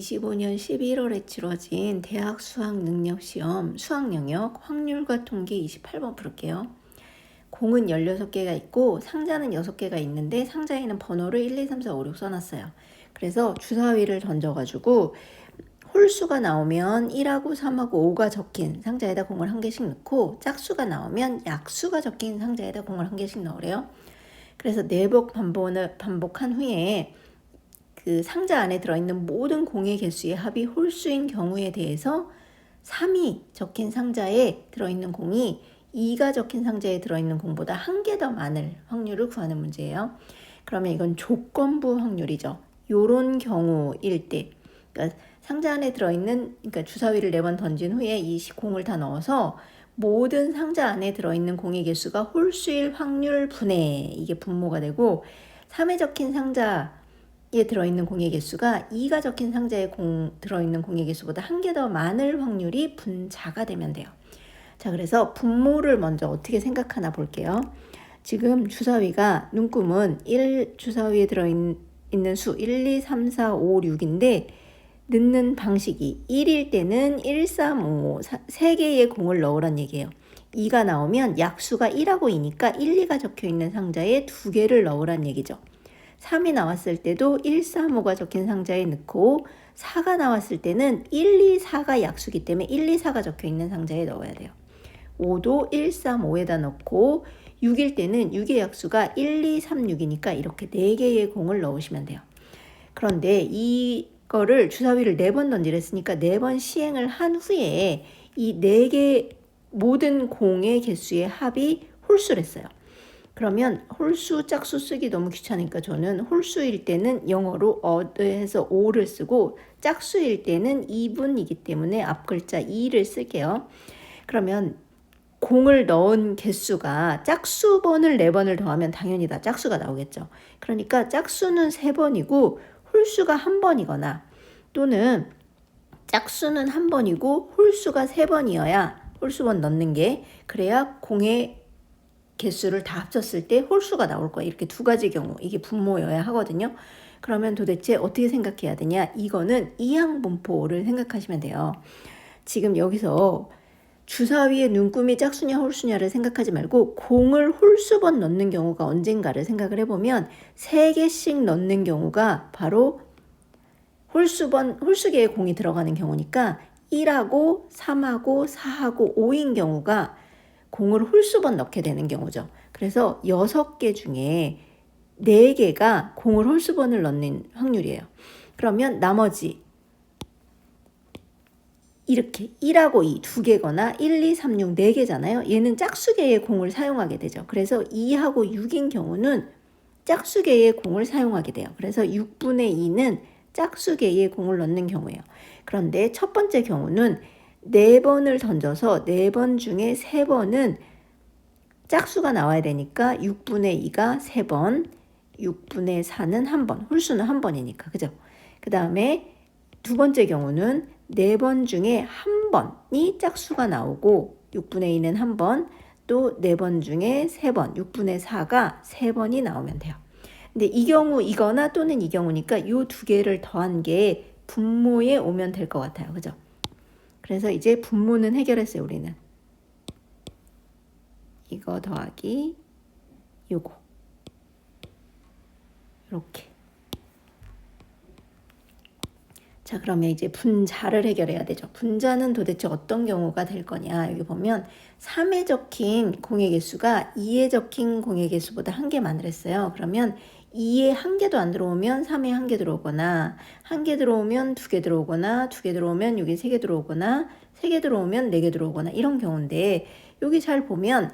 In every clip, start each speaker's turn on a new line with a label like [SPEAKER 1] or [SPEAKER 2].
[SPEAKER 1] 2025년 11월에 치러진 대학 수학능력시험 수학영역 확률과 통계 28번 풀게요. 공은 16개가 있고 상자는 6개가 있는데 상자에는 번호를 1, 2, 3, 4, 5, 6 써놨어요. 그래서 주사위를 던져가지고 홀수가 나오면 1하고 3하고 5가 적힌 상자에다 공을 한 개씩 넣고 짝수가 나오면 약수가 적힌 상자에다 공을 한 개씩 넣으래요. 그래서 4번 반복한 후에 그 상자 안에 들어있는 모든 공의 개수의 합이 홀수인 경우에 대해서 3이 적힌 상자에 들어있는 공이 2가 적힌 상자에 들어있는 공보다 한 개 더 많을 확률을 구하는 문제예요. 그러면 이건 조건부 확률이죠. 요런 경우일 때, 그러니까 상자 안에 들어있는, 그러니까 주사위를 4번 던진 후에 이 공을 다 넣어서 모든 상자 안에 들어있는 공의 개수가 홀수일 확률 분의, 이게 분모가 되고, 3에 적힌 상자에 들어있는 공의 개수가 2가 적힌 상자에 들어있는 공의 개수보다 한 개 더 많을 확률이 분자가 되면 돼요. 자, 그래서 분모를 먼저 어떻게 생각하나 볼게요. 지금 주사위가 눈금은 1 주사위에 들어있는 수 1, 2, 3, 4, 5, 6인데 넣는 방식이 1일 때는 1, 3, 5, 3개의 공을 넣으란 얘기예요. 2가 나오면 약수가 1하고 2니까 1, 2가 적혀있는 상자에 2개를 넣으란 얘기죠. 3이 나왔을 때도 1, 3, 5가 적힌 상자에 넣고 4가 나왔을 때는 1, 2, 4가 약수기 때문에 1, 2, 4가 적혀있는 상자에 넣어야 돼요. 5도 1, 3, 5에다 넣고 6일 때는 6의 약수가 1, 2, 3, 6이니까 이렇게 4개의 공을 넣으시면 돼요. 그런데 이거를 주사위를 4번 던지랬으니까 4번 시행을 한 후에 이 4개 모든 공의 개수의 합이 홀수랬어요. 그러면 홀수, 짝수 쓰기 너무 귀찮으니까 저는 홀수일 때는 영어로 해서 5를 쓰고 짝수일 때는 2분이기 때문에 앞 글자 2를 쓸게요. 그러면 공을 넣은 개수가 짝수번을 4번을 더하면 당연히 다 짝수가 나오겠죠. 그러니까 짝수는 3번이고 홀수가 1번이거나 또는 짝수는 1번이고 홀수가 3번이어야 홀수번 넣는 게 그래야 공의 개수를 다 합쳤을 때 홀수가 나올 거예요. 이렇게 두 가지 경우 이게 분모여야 하거든요. 그러면 도대체 어떻게 생각해야 되냐? 이거는 이항분포를 생각하시면 돼요. 지금 여기서 주사위의 눈금이 짝수냐 홀수냐를 생각하지 말고 공을 홀수번 넣는 경우가 언젠가를 생각을 해보면 3개씩 넣는 경우가 바로 홀수계의 공이 들어가는 경우니까 1하고 3하고 4하고 5인 경우가 공을 홀수번 넣게 되는 경우죠. 그래서 6개 중에 4개가 공을 홀수번을 넣는 확률이에요. 그러면 나머지 이렇게 1하고 2, 2개거나 1, 2, 3, 6, 4개잖아요. 얘는 짝수계의 공을 사용하게 되죠. 그래서 2하고 6인 경우는 짝수계의 공을 사용하게 돼요. 그래서 6분의 2는 짝수계의 공을 넣는 경우예요. 그런데 첫 번째 경우는 4번을 던져서 4번 중에 3번은 짝수가 나와야 되니까 6분의 2가 3번, 6분의 4는 1번, 홀수는 1번이니까, 그죠? 그 다음에 두 번째 경우는 4번 중에 1번이 짝수가 나오고 6분의 2는 1번, 또 4번 중에 3번, 6분의 4가 3번이 나오면 돼요. 근데 이 경우 이거나 또는 이 경우니까 이 두 개를 더한 게 분모에 오면 될 것 같아요. 그죠? 그래서 이제 분모는 해결했어요, 우리는. 이거 더하기 요거. 이렇게. 자, 그러면 이제 분자를 해결해야 되죠. 분자는 도대체 어떤 경우가 될 거냐. 여기 보면 3에 적힌 공의 개수가 2에 적힌 공의 개수보다 한 개 많으랬어요. 그러면 2에 한 개도 안 들어오면 3에 한 개 들어오거나 한 개 들어오면 2개 들어오거나 2개 들어오면 여기 3개 들어오거나 3개 들어오면 4개 들어오거나 이런 경우인데 여기 잘 보면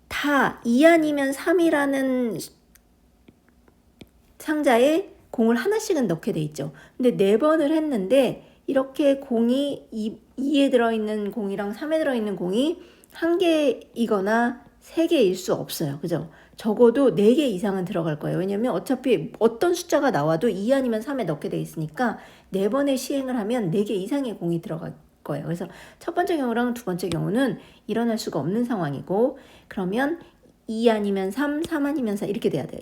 [SPEAKER 1] 다 2 아니면 3이라는 상자에 공을 하나씩은 넣게 돼 있죠. 근데 4번을 했는데 이렇게 공이 2에 들어있는 공이랑 3에 들어있는 공이 한 개이거나 3개일 수 없어요. 그죠? 적어도 4개 이상은 들어갈 거예요. 왜냐면 어차피 어떤 숫자가 나와도 2 아니면 3에 넣게 돼 있으니까 4번의 시행을 하면 4개 이상의 공이 들어갈 거예요. 그래서 첫 번째 경우랑 두 번째 경우는 일어날 수가 없는 상황이고 그러면 2 아니면 3, 3 아니면 4 이렇게 돼야 돼요.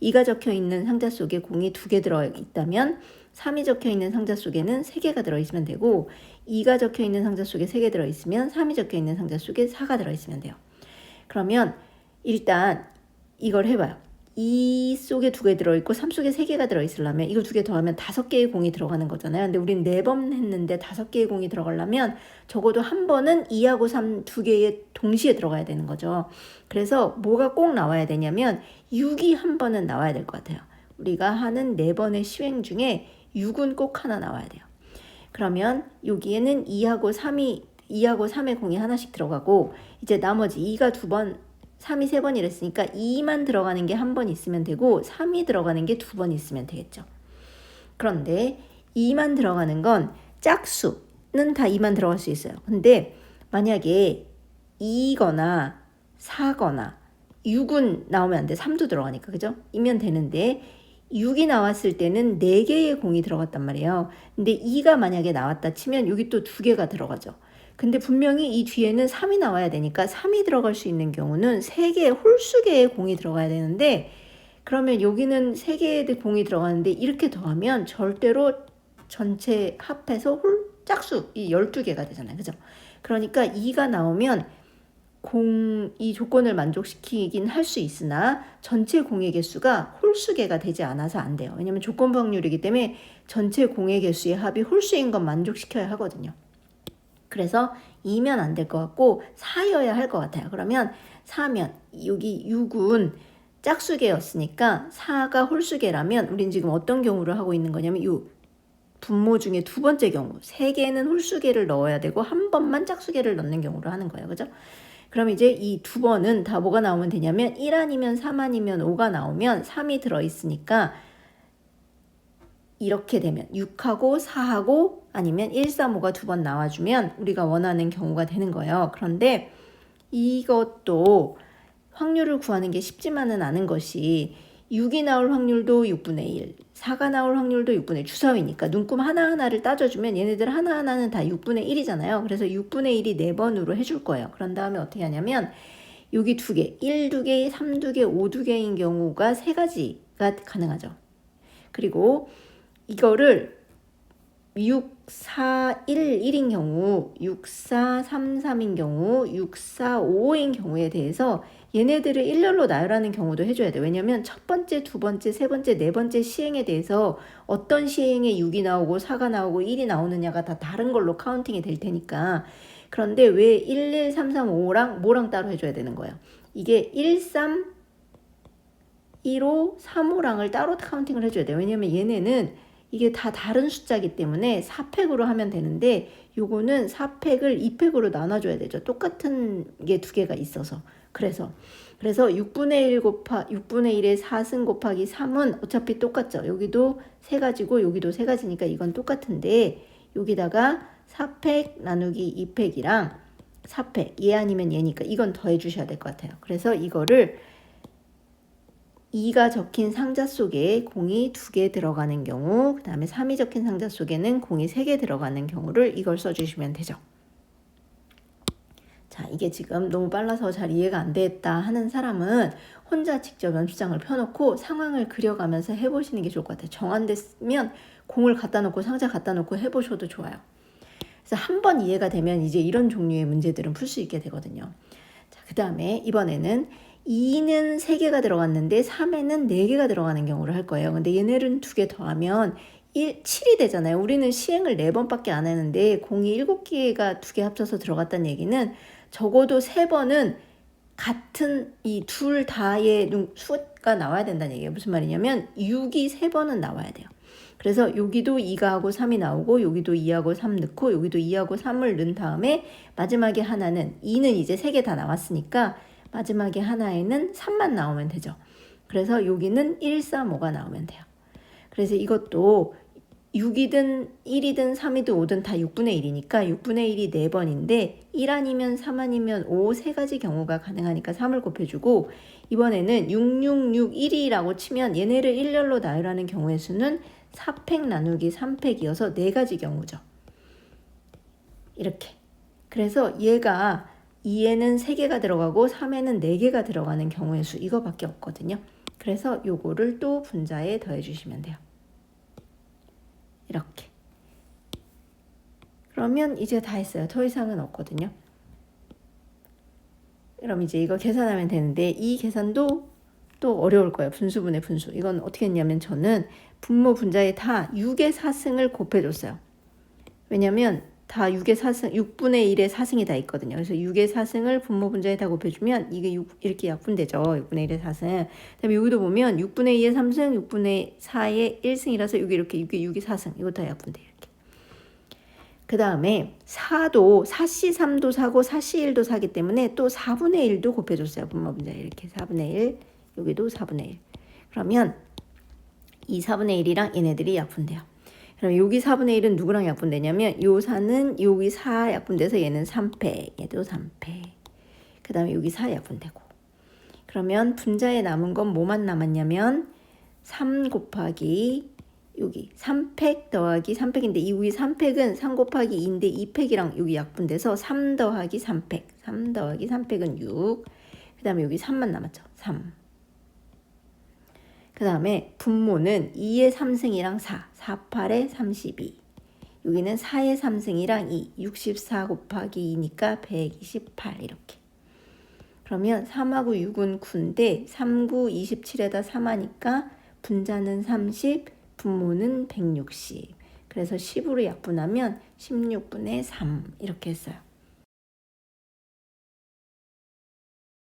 [SPEAKER 1] 2가 적혀 있는 상자 속에 공이 2개 들어있다면 3이 적혀 있는 상자 속에는 3개가 들어있으면 되고 2가 적혀 있는 상자 속에 3개 들어있으면 3이 적혀 있는 상자 속에 4가 들어있으면 돼요. 그러면 일단 이걸 해봐요. 2 속에 2개 들어있고 3 속에 3개가 들어있으려면 이거 2개 더하면 5개의 공이 들어가는 거잖아요. 근데 우린 4번 했는데 5개의 공이 들어가려면 적어도 한 번은 2하고 3 2개의 동시에 들어가야 되는 거죠. 그래서 뭐가 꼭 나와야 되냐면 6이 한 번은 나와야 될 것 같아요. 우리가 하는 4번의 시행 중에 6은 꼭 하나 나와야 돼요. 그러면 여기에는 2하고 3의 공이 하나씩 들어가고 이제 나머지 2가 2번 3이 3번 이랬으니까 2만 들어가는 게 한 번 있으면 되고 3이 들어가는 게 2번 있으면 되겠죠. 그런데 2만 들어가는 건 짝수는 다 2만 들어갈 수 있어요. 근데 만약에 2거나 4거나 6은 나오면 안 돼. 3도 들어가니까 그죠? 이면 되는데 6이 나왔을 때는 4개의 공이 들어갔단 말이에요. 근데 2가 만약에 나왔다 치면 여기 또 2개가 들어가죠. 근데 분명히 이 뒤에는 3이 나와야 되니까 3이 들어갈 수 있는 경우는 3개의 홀수개의 공이 들어가야 되는데 그러면 여기는 3개의 공이 들어가는데 이렇게 더하면 절대로 전체 합해서 짝수 이 12개가 되잖아요. 그죠? 그러니까 2가 나오면 이 조건을 만족시키긴 할 수 있으나 전체 공의 개수가 홀수개가 되지 않아서 안 돼요. 왜냐면 조건부 확률이기 때문에 전체 공의 개수의 합이 홀수인 건 만족시켜야 하거든요. 그래서 2면 안 될 것 같고 4여야 할 것 같아요. 그러면 4면 여기 6은 짝수개였으니까 4가 홀수개라면 우린 지금 어떤 경우를 하고 있는 거냐면 이 분모 중에 두 번째 경우 3개는 홀수개를 넣어야 되고 한 번만 짝수개를 넣는 경우를 하는 거예요. 그죠? 그럼 이제 이 2번은 다 뭐가 나오면 되냐면 1 아니면 3 아니면 5가 나오면 3이 들어있으니까 이렇게 되면 6하고 4하고 아니면 1, 3, 5가 2번 나와주면 우리가 원하는 경우가 되는 거예요. 그런데 이것도 확률을 구하는 게 쉽지만은 않은 것이 6이 나올 확률도 6분의 1, 4가 나올 확률도 6분의 1, 주사위니까 눈금 하나하나를 따져주면 얘네들 하나하나는 다 6분의 1이잖아요. 그래서 6분의 1이 4번으로 해줄 거예요. 그런 다음에 어떻게 하냐면 여기 2개, 1, 2개, 3, 2개, 5, 2개인 경우가 3가지가 가능하죠. 그리고 이거를 6, 4, 1, 1인 경우, 6, 4, 3, 3인 경우, 6, 4, 5인 경우에 대해서 얘네들을 일렬로 나열하는 경우도 해줘야 돼요. 왜냐면 첫 번째, 두 번째, 세 번째, 네 번째 시행에 대해서 어떤 시행에 6이 나오고 4가 나오고 1이 나오느냐가 다 다른 걸로 카운팅이 될 테니까. 그런데 왜 1, 1, 3, 3, 5랑 뭐랑 따로 해줘야 되는 거예요? 이게 1, 3, 1, 5, 3, 5랑을 따로 카운팅을 해줘야 돼요. 왜냐면 얘네는 이게 다 다른 숫자이기 때문에 4팩으로 하면 되는데 요거는 4팩을 2팩으로 나눠줘야 되죠. 똑같은 게 2개가 있어서. 그래서 6분의 1 6분의 1의 4승 곱하기 3은 어차피 똑같죠. 여기도 3가지고 여기도 3가지니까 이건 똑같은데 여기다가 4팩 나누기 2팩이랑 4팩 얘 아니면 얘니까 이건 더해 주셔야 될 것 같아요. 그래서 이거를 2가 적힌 상자 속에 공이 2개 들어가는 경우, 그 다음에 3이 적힌 상자 속에는 공이 3개 들어가는 경우를 이걸 써주시면 되죠. 자, 이게 지금 너무 빨라서 잘 이해가 안 됐다 하는 사람은 혼자 직접 연습장을 펴놓고 상황을 그려가면서 해보시는 게 좋을 것 같아요. 정 안 됐으면 공을 갖다 놓고 상자 갖다 놓고 해보셔도 좋아요. 그래서 한번 이해가 되면 이제 이런 종류의 문제들은 풀 수 있게 되거든요. 자, 그 다음에 이번에는 2는 3개가 들어갔는데 3에는 4개가 들어가는 경우를 할 거예요. 근데 얘네는 2개 더하면 7이 되잖아요. 우리는 시행을 4번밖에 안 했는데 공이 7개가 2개 합쳐서 들어갔다는 얘기는 적어도 3번은 같은 이 둘 다의 수가 나와야 된다는 얘기예요. 무슨 말이냐면 6이 3번은 나와야 돼요. 그래서 여기도 2가 하고 3이 나오고 여기도 2하고 3 넣고 여기도 2하고 3을 넣은 다음에 마지막에 하나는 2는 이제 3개 다 나왔으니까 마지막에 하나에는 3만 나오면 되죠. 그래서 여기는 1, 3, 5가 나오면 돼요. 그래서 이것도 6이든 1이든 3이든 5든 다 6분의 1이니까 6분의 1이 4번인데 1 아니면 3 아니면 5 3가지 경우가 가능하니까 3을 곱해주고 이번에는 6, 6, 6, 1이라고 치면 얘네를 일렬로 나열하는 경우의 수는 4팩 나누기 3팩이어서 4가지 경우죠. 이렇게. 그래서 얘가 2에는 3개가 들어가고 3에는 4개가 들어가는 경우의 수 이거밖에 없거든요. 그래서 요거를 또 분자에 더해 주시면 돼요. 이렇게. 그러면 이제 다 했어요. 더 이상은 없거든요. 그럼 이제 이거 계산하면 되는데 이 계산도 또 어려울 거예요. 분수분의 분수. 이건 어떻게 했냐면 저는 분모 분자에 다 6의 4승을 곱해줬어요. 왜냐면 다 6의 4승, 6분의 1의 4승이 다 있거든요. 그래서 6의 4승을 분모 분자에 다 곱해주면 이게 6, 이렇게 약분되죠. 6분의 1의 4승. 그다음에 여기도 보면 6분의 2의 3승, 6분의 4의 1승이라서 여기 이렇게 6의 4승. 이거 다 약분돼요. 이렇게. 그 다음에 4도 4씨 3도 4고 4씨 1도 4기 때문에 또 4분의 1도 곱해줬어요. 분모 분자에 이렇게 4분의 1, 여기도 4분의 1. 그러면 이 4분의 1이랑 얘네들이 약분돼요. 그럼 여기 4분의 1은 누구랑 약분되냐면 요 4는 여기 4 약분돼서 얘는 3패, 얘도 3패. 그 다음에 여기 4 약분되고. 그러면 분자에 남은 건 뭐만 남았냐면 3 곱하기 여기 3팩 더하기 3팩인데 이 위에 3팩은 3 곱하기 2인데 2팩이랑 여기 약분돼서 3 더하기 3팩. 3 더하기 3팩은 6. 그 다음에 여기 3만 남았죠. 3. 그 다음에 분모는 2의 3승이랑 4, 4, 8에 32. 여기는 4의 3승이랑 2, 64 곱하기 2니까 128 이렇게. 그러면 3하고 6은 9인데 3, 9, 27에다 3하니까 분자는 30, 분모는 160. 그래서 10으로 약분하면 16분의 3 이렇게 했어요.